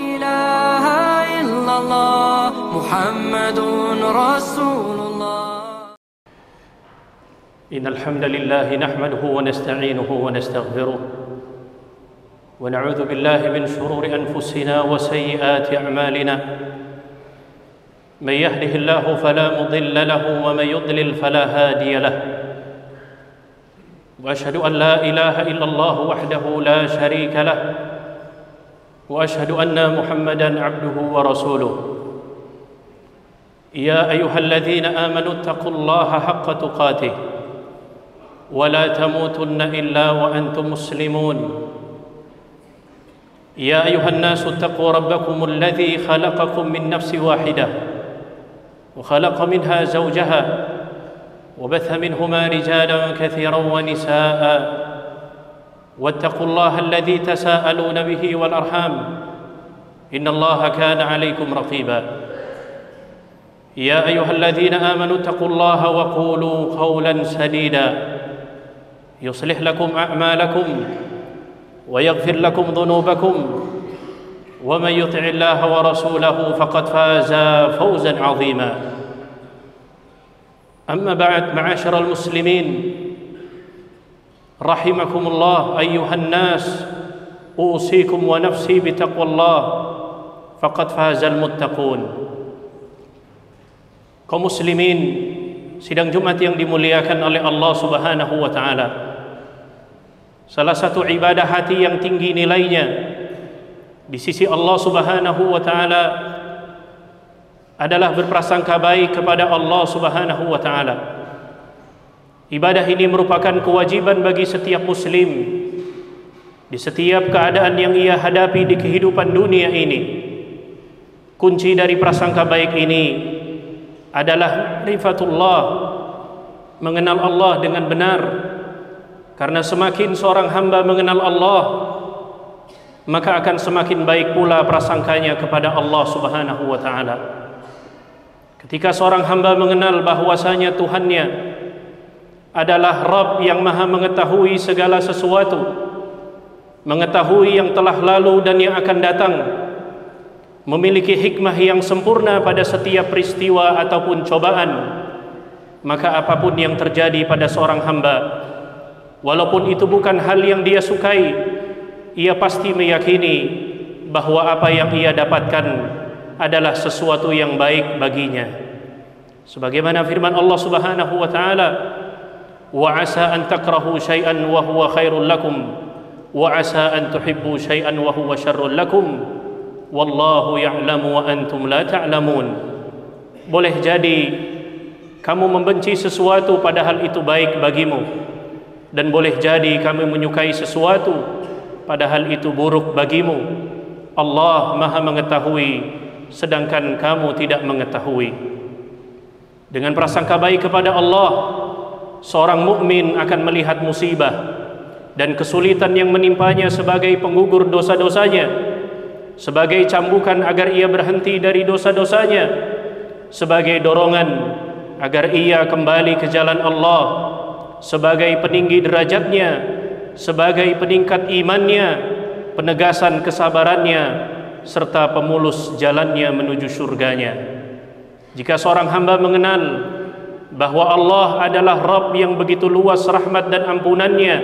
إله إلا الله محمد رسول الله. إن الحمد لله نحمده ونستعينه ونستغفره ونعوذ بالله من شرور أنفسنا وسيئات أعمالنا. من يهده الله فلا مضل له ومن يضلل فلا هادي له. وأشهد أن لا إله إلا الله وحده لا شريك له وأشهد أن محمدا عبده ورسوله. يا أيها الذين آمنوا اتقوا الله حق تقاته ولا تموتن إلا وأنتم مسلمون. يا أيها الناس اتقوا ربكم الذي خلقكم من نفس واحدة وخلق منها زوجها وبث منهما رجالا كثيرا ونساء واتقوا الله الذي تساءلون به والأرحام إن الله كان عليكم رقيبا. يا أيها الذين آمنوا اتقوا الله وقولوا قولا سديدا يصلح لكم أعمالكم ويغفر لكم ذنوبكم ومن يطع الله ورسوله فقد فاز فوزا عظيما. أما بعد معاشر المسلمين رحمكم الله أيها الناس أوصيكم ونفسي بتقوى الله فقد فاز المتقون. Kaum muslimin, sidang Jumat yang dimuliakan oleh Allah Subhanahu wa taala. Salah satu ibadah hati yang tinggi nilainya di sisi Allah Subhanahu wa taala adalah berprasangka baik kepada Allah Subhanahu wa taala. Ibadah ini merupakan kewajiban bagi setiap muslim di setiap keadaan yang ia hadapi di kehidupan dunia ini. Kunci dari prasangka baik ini adalah ma'rifatullah, mengenal Allah dengan benar. Karena semakin seorang hamba mengenal Allah, maka akan semakin baik pula prasangkanya kepada Allah Subhanahu wa taala. Ketika seorang hamba mengenal bahwasanya Tuhannya adalah Rabb yang Maha mengetahui segala sesuatu, mengetahui yang telah lalu dan yang akan datang, memiliki hikmah yang sempurna pada setiap peristiwa ataupun cobaan, maka apapun yang terjadi pada seorang hamba, walaupun itu bukan hal yang dia sukai, ia pasti meyakini bahwa apa yang ia dapatkan adalah sesuatu yang baik baginya. Sebagaimana firman Allah Subhanahu wa taala, "Wa 'asa an takrahu syai'an wa huwa khairul lakum wa 'asa an tuhibbu syai'an wa huwa syarrul lakum wallahu ya'lamu wa antum la ta'lamun." Boleh jadi kamu membenci sesuatu padahal itu baik bagimu, dan boleh jadi kamu menyukai sesuatu padahal itu buruk bagimu. Allah Maha mengetahui sedangkan kamu tidak mengetahui. Dengan prasangka baik kepada Allah, seorang mukmin akan melihat musibah dan kesulitan yang menimpanya sebagai penggugur dosa-dosanya, sebagai cambukan agar ia berhenti dari dosa-dosanya, sebagai dorongan agar ia kembali ke jalan Allah, sebagai peninggi derajatnya, sebagai peningkat imannya, penegasan kesabarannya, serta pemulus jalannya menuju surganya. Jika seorang hamba mengenal bahwa Allah adalah Rabb yang begitu luas rahmat dan ampunannya,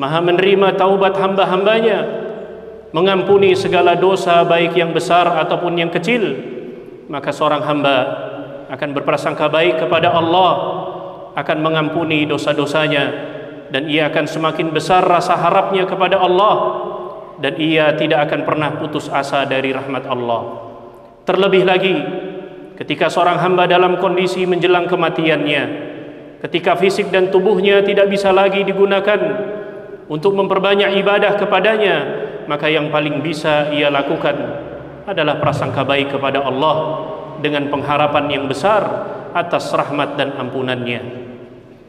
Maha menerima taubat hamba-hambanya, mengampuni segala dosa baik yang besar ataupun yang kecil, maka seorang hamba akan berprasangka baik kepada Allah, akan mengampuni dosa-dosanya, dan ia akan semakin besar rasa harapnya kepada Allah, dan ia tidak akan pernah putus asa dari rahmat Allah. Terlebih lagi ketika seorang hamba dalam kondisi menjelang kematiannya, ketika fisik dan tubuhnya tidak bisa lagi digunakan untuk memperbanyak ibadah kepadanya, maka yang paling bisa ia lakukan adalah prasangka baik kepada Allah dengan pengharapan yang besar atas rahmat dan ampunannya.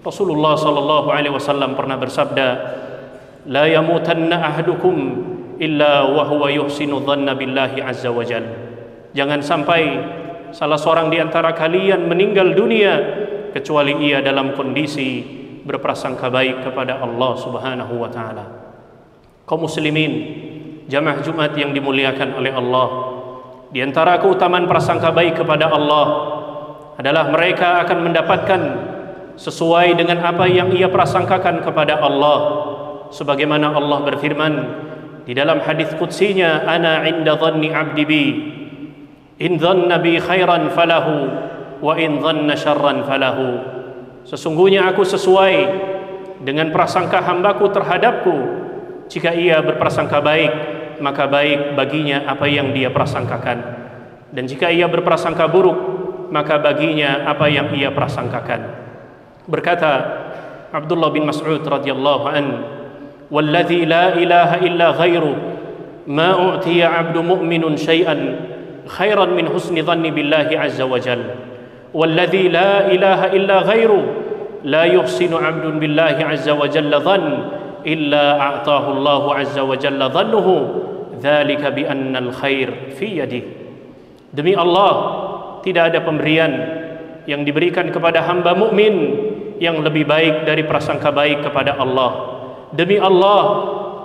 Rasulullah sallallahu alaihi wasallam pernah bersabda, "La yamutanna ahadukum illa wa huwa yuhsinu dhanna billahi azza wa jalla." Jangan sampai salah seorang di antara kalian meninggal dunia kecuali ia dalam kondisi berprasangka baik kepada Allah Subhanahu wa taala. Kaum muslimin, jamaah Jumat yang dimuliakan oleh Allah, di antara keutamaan prasangka baik kepada Allah adalah mereka akan mendapatkan sesuai dengan apa yang ia prasangkakan kepada Allah. Sebagaimana Allah berfirman di dalam hadis qudsinya, ana 'inda dhanni 'abdi bi, in dhanna bi khairan falahu wa in dhanna syarran falahu. Sesungguhnya aku sesuai dengan prasangka hambaku terhadapku. Jika ia berprasangka baik, maka baik baginya apa yang dia prasangkakan, dan jika ia berprasangka buruk, maka baginya apa yang ia prasangkakan. Berkata Abdullah bin Mas'ud radhiyallahu an, "Walladzi la ilaha illa ghairu ma u'tiya 'abdu mu'minun syai'an khairan min husni dhanni billahi 'azza wa jalla. Walladzi la ilaha illa ghairu la yuhsinu 'abdun billahi 'azza wa jalla dhann illa a'tahu Allahu 'azza wa jalla dhannuhu dzalika bi anna al-khair fi yadihi." Demi Allah, tidak ada pemberian yang diberikan kepada hamba mukmin yang lebih baik dari prasangka baik kepada Allah. Demi Allah,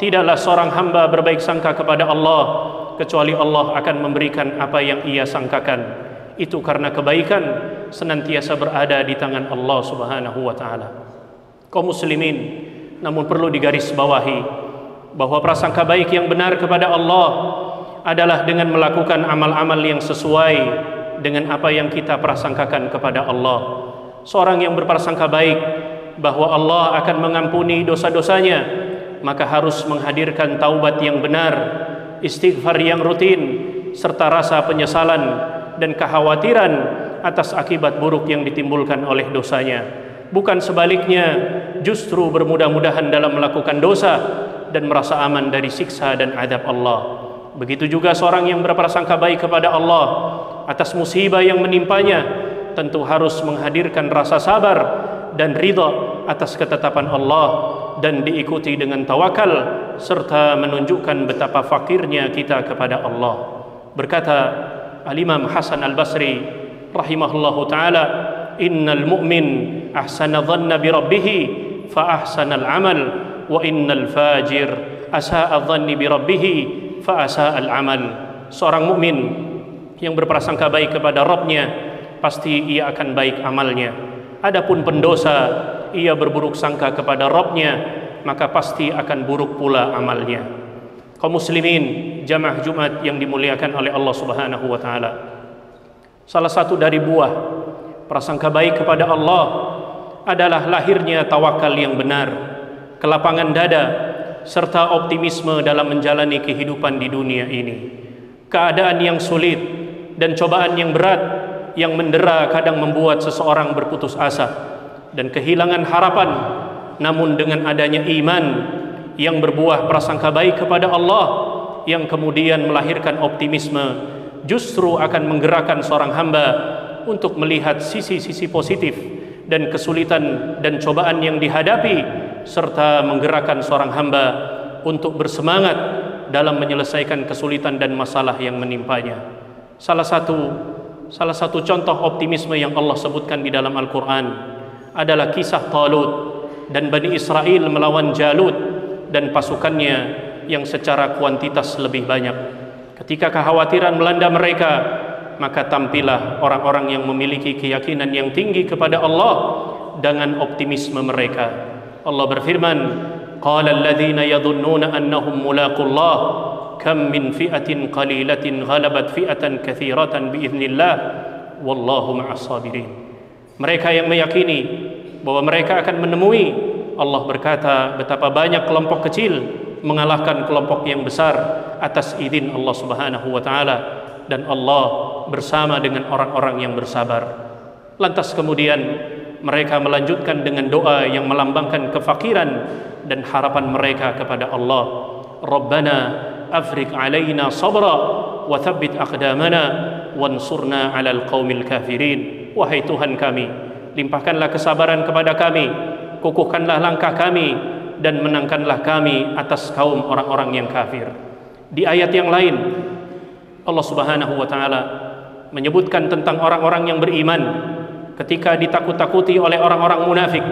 tidaklah seorang hamba berbaik sangka kepada Allah kecuali Allah akan memberikan apa yang ia sangkakan. Itu karena kebaikan senantiasa berada di tangan Allah Subhanahu wa taala. Kaum muslimin, namun perlu digarisbawahi bahwa prasangka baik yang benar kepada Allah adalah dengan melakukan amal-amal yang sesuai dengan apa yang kita prasangkakan kepada Allah. Seorang yang berprasangka baik bahwa Allah akan mengampuni dosa-dosanya, maka harus menghadirkan taubat yang benar, istighfar yang rutin, serta rasa penyesalan dan kekhawatiran atas akibat buruk yang ditimbulkan oleh dosanya. Bukan sebaliknya, justru bermudah-mudahan dalam melakukan dosa dan merasa aman dari siksa dan azab Allah. Begitu juga seorang yang berprasangka baik kepada Allah atas musibah yang menimpanya, tentu harus menghadirkan rasa sabar dan ridha atas ketetapan Allah dan diikuti dengan tawakal serta menunjukkan betapa fakirnya kita kepada Allah. Berkata Al-Imam Hasan Al-Basri rahimahullahu taala, innal mu'min ahsana dhanna bi rabbih fa ahsana al-amal wa innal fajir asa'a dhanni bi rabbih fa asa'a al-amal. Seorang mukmin yang berprasangka baik kepada Rabbnya, pasti ia akan baik amalnya. Adapun pendosa, ia berburuk sangka kepada Rabbnya, maka pasti akan buruk pula amalnya. Kaum muslimin, jamaah Jumat yang dimuliakan oleh Allah Subhanahu wa taala, salah satu dari buah prasangka baik kepada Allah adalah lahirnya tawakal yang benar, kelapangan dada, serta optimisme dalam menjalani kehidupan di dunia ini. Keadaan yang sulit dan cobaan yang berat yang mendera kadang membuat seseorang berputus asa dan kehilangan harapan. Namun dengan adanya iman yang berbuah prasangka baik kepada Allah, yang kemudian melahirkan optimisme, justru akan menggerakkan seorang hamba untuk melihat sisi-sisi positif dan kesulitan dan cobaan yang dihadapi, serta menggerakkan seorang hamba untuk bersemangat dalam menyelesaikan kesulitan dan masalah yang menimpanya. Salah satu contoh optimisme yang Allah sebutkan di dalam Al-Quran adalah kisah Talut dan Bani Israel melawan Jalut dan pasukannya yang secara kuantitas lebih banyak. Ketika kekhawatiran melanda mereka, maka tampillah orang-orang yang memiliki keyakinan yang tinggi kepada Allah dengan optimisme mereka. Allah berfirman, qala alladhina yadhunnuna annahum mulaqullah kam min fi'atin qalilatin ghalabat fi'atan katsiratan biiznillah wallahu ma'as sabirin. Mereka yang meyakini bahwa mereka akan menemui, Allah berkata betapa banyak kelompok kecil mengalahkan kelompok yang besar atas izin Allah Subhanahu wa taala, dan Allah bersama dengan orang-orang yang bersabar. Lantas kemudian mereka melanjutkan dengan doa yang melambangkan kefakiran dan harapan mereka kepada Allah. Rabbana afriq alaina sabra wa thabbit aqdamana wansurna 'alal qaumil kafirin. Wahai Tuhan kami, limpahkanlah kesabaran kepada kami, kukuhkanlah langkah kami, dan menangkanlah kami atas kaum orang-orang yang kafir. Di ayat yang lain Allah Subhanahu wa taala menyebutkan tentang orang-orang yang beriman ketika ditakut-takuti oleh orang-orang munafik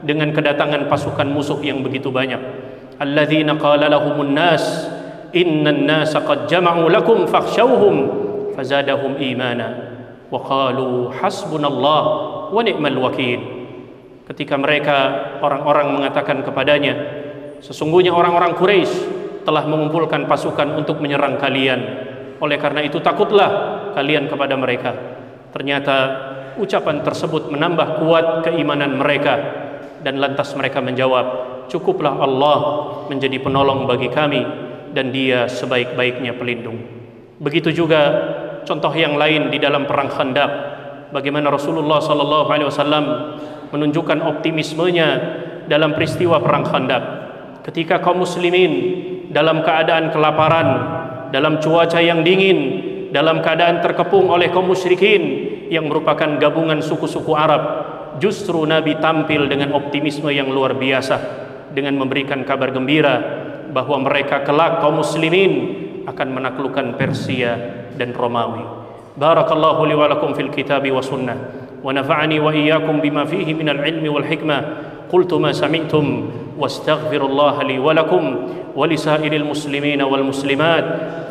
dengan kedatangan pasukan musuh yang begitu banyak. Alladzina qala lahumun nas innan nasa qad jama'u lakum fakhshawhum fazadahum imana wa qalu hasbunallah wa ni'mal wakil. Ketika mereka orang-orang mengatakan kepadanya, sesungguhnya orang-orang Quraisy telah mengumpulkan pasukan untuk menyerang kalian, oleh karena itu takutlah kalian kepada mereka. Ternyata ucapan tersebut menambah kuat keimanan mereka, dan lantas mereka menjawab, cukuplah Allah menjadi penolong bagi kami, dan Dia sebaik-baiknya pelindung. Begitu juga contoh yang lain di dalam perang Khandaq, bagaimana Rasulullah SAW menunjukkan optimismenya dalam peristiwa perang Khandaq. Ketika kaum muslimin dalam keadaan kelaparan, dalam cuaca yang dingin, dalam keadaan terkepung oleh kaum musyrikin yang merupakan gabungan suku-suku Arab, justru Nabi tampil dengan optimisme yang luar biasa dengan memberikan kabar gembira bahwa mereka kelak kaum muslimin akan menaklukkan Persia dan Romawi. Barakallahu li wa lakum fil kitabi wa sunnah wa nafa'ani wa iyyakum bima fihi minal ilmi wal hikmah. Qultu ma sami'tum wastaghfirullaha li wa lakum wa lisairil muslimina wal muslimat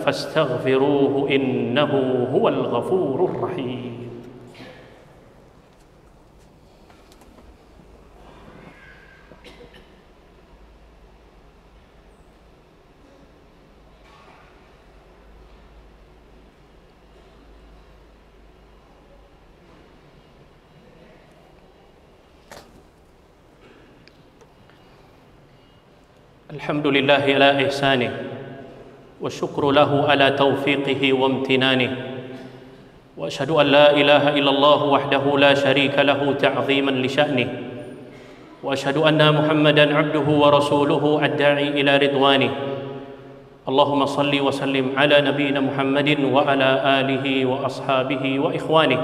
fastaghfiruhu innahu huwal ghafurur rahim. Alhamdulillah ala ihsanih wa syukru lahu ala taufiqihi wa amtinanih wa asyhadu an la ilaha illallah wahdahu la syarika lahu ta'ziman li sya'nih wa asyhadu anna Muhammadan abduhu wa rasuluhu ad-da'i ila ridwanih. Allahumma salli wa sallim ala nabiyyina Muhammadin wa ala alihi wa ashabihi wa ikhwanih.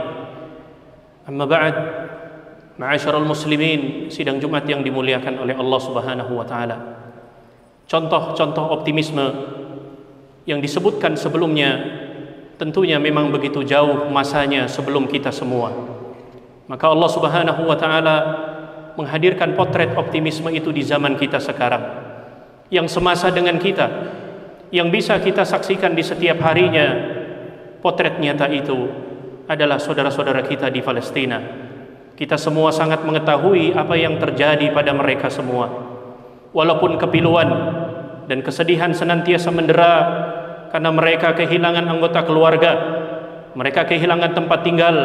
Amma ba'd, ma'asyiral muslimin, sidang Jumat yang dimuliakan oleh Allah Subhanahu wa taala. Contoh-contoh optimisme yang disebutkan sebelumnya tentunya memang begitu jauh masanya sebelum kita semua. Maka Allah Subhanahu wa taala menghadirkan potret optimisme itu di zaman kita sekarang, yang semasa dengan kita, yang bisa kita saksikan di setiap harinya. Potret nyata itu adalah saudara-saudara kita di Palestina. Kita semua sangat mengetahui apa yang terjadi pada mereka semua. Walaupun kepiluan dan kesedihan senantiasa mendera karena mereka kehilangan anggota keluarga, mereka kehilangan tempat tinggal,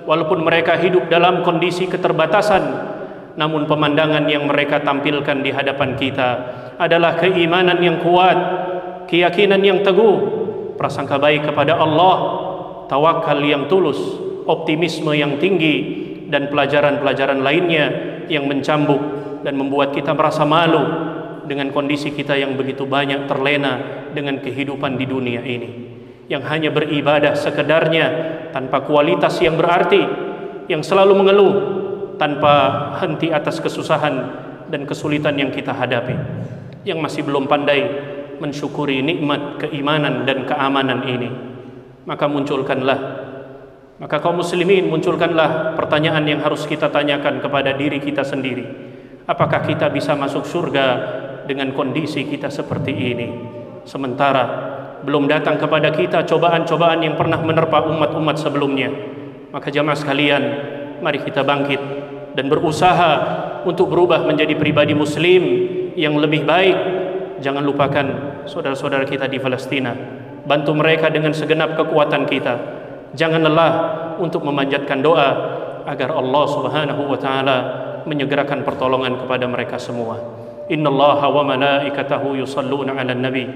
walaupun mereka hidup dalam kondisi keterbatasan, namun pemandangan yang mereka tampilkan di hadapan kita adalah keimanan yang kuat, keyakinan yang teguh, prasangka baik kepada Allah, tawakal yang tulus, optimisme yang tinggi, dan pelajaran-pelajaran lainnya yang mencambuk dan membuat kita merasa malu dengan kondisi kita yang begitu banyak terlena dengan kehidupan di dunia ini, yang hanya beribadah sekedarnya tanpa kualitas yang berarti, yang selalu mengeluh tanpa henti atas kesusahan dan kesulitan yang kita hadapi, yang masih belum pandai mensyukuri nikmat keimanan dan keamanan ini. Maka kaum muslimin, munculkanlah pertanyaan yang harus kita tanyakan kepada diri kita sendiri. Apakah kita bisa masuk surga dengan kondisi kita seperti ini, sementara belum datang kepada kita cobaan-cobaan yang pernah menerpa umat-umat sebelumnya? Maka jamaah sekalian, mari kita bangkit dan berusaha untuk berubah menjadi pribadi muslim yang lebih baik. Jangan lupakan saudara-saudara kita di Palestina. Bantu mereka dengan segenap kekuatan kita. Jangan lelah untuk memanjatkan doa agar Allah Subhanahu wa taala menyegerakan pertolongan kepada mereka semua. Innallaha wa malaikatahu yusalluna 'alan nabi.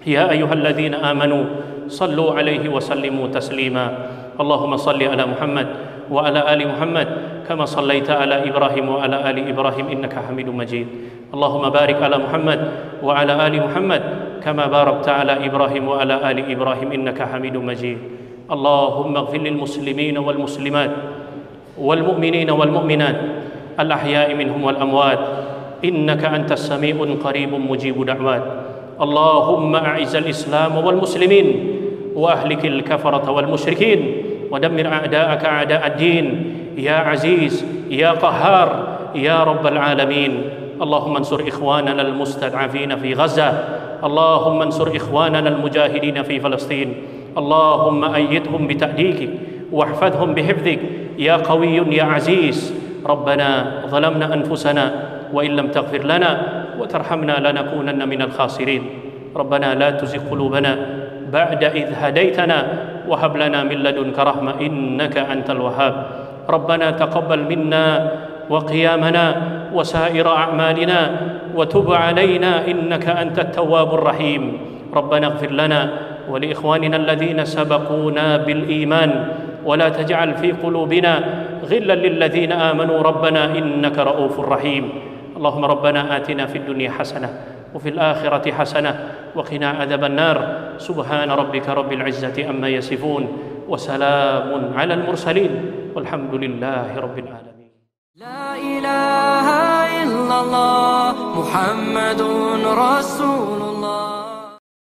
Ya ayyuhalladzina amanu sallu 'alaihi wa sallimu taslima. Allahumma salli ala Muhammad wa ala ali Muhammad kama sallaita ala Ibrahim wa ala ali Ibrahim innaka Hamidum Majid. Allahumma barik ala Muhammad wa ala ali Muhammad kama barakta ala Ibrahim wa ala ali Ibrahim innaka Hamidum Majid. Allahumma ighfir lil muslimina wal muslimat wal mu'minina wal mu'minat الأحياء منهم والأموات إنك أنت السميع قريب مجيب دعوات. اللهم أعز الإسلام والمسلمين وأهلك الكفرة والمشركين ودمر أعداءك أعداء الدين يا عزيز يا قهار يا رب العالمين. اللهم انصر إخواننا المستضعفين في غزة اللهم انصر إخواننا المجاهدين في فلسطين، اللهم أيدهم بتأديك واحفظهم بحفظك يا قوي يا عزيز. ربنا ظلمنا أنفسنا وإن لم تغفر لنا وترحمنا لنكونن من الخاسرين. ربنا لا تزغ قلوبنا بعد إذ هديتنا وهب لنا من لدنك رحمة إنك أنت الوهاب. ربنا تقبل منا وقيامنا وسائر أعمالنا وتب علينا إنك أنت التواب الرحيم. ربنا اغفر لنا ولإخواننا الذين سبقونا بالإيمان ولا تجعل في قلوبنا غلا للذين آمنوا ربنا إنك رؤوف رحيم. اللهم ربنا آتنا في الدنيا حسنة وفي الآخرة حسنة وقنا عذاب النار. سبحان ربك رب العزة عما يصفون وسلام على المرسلين والحمد لله رب العالمين. لا إله إلا الله محمد رسول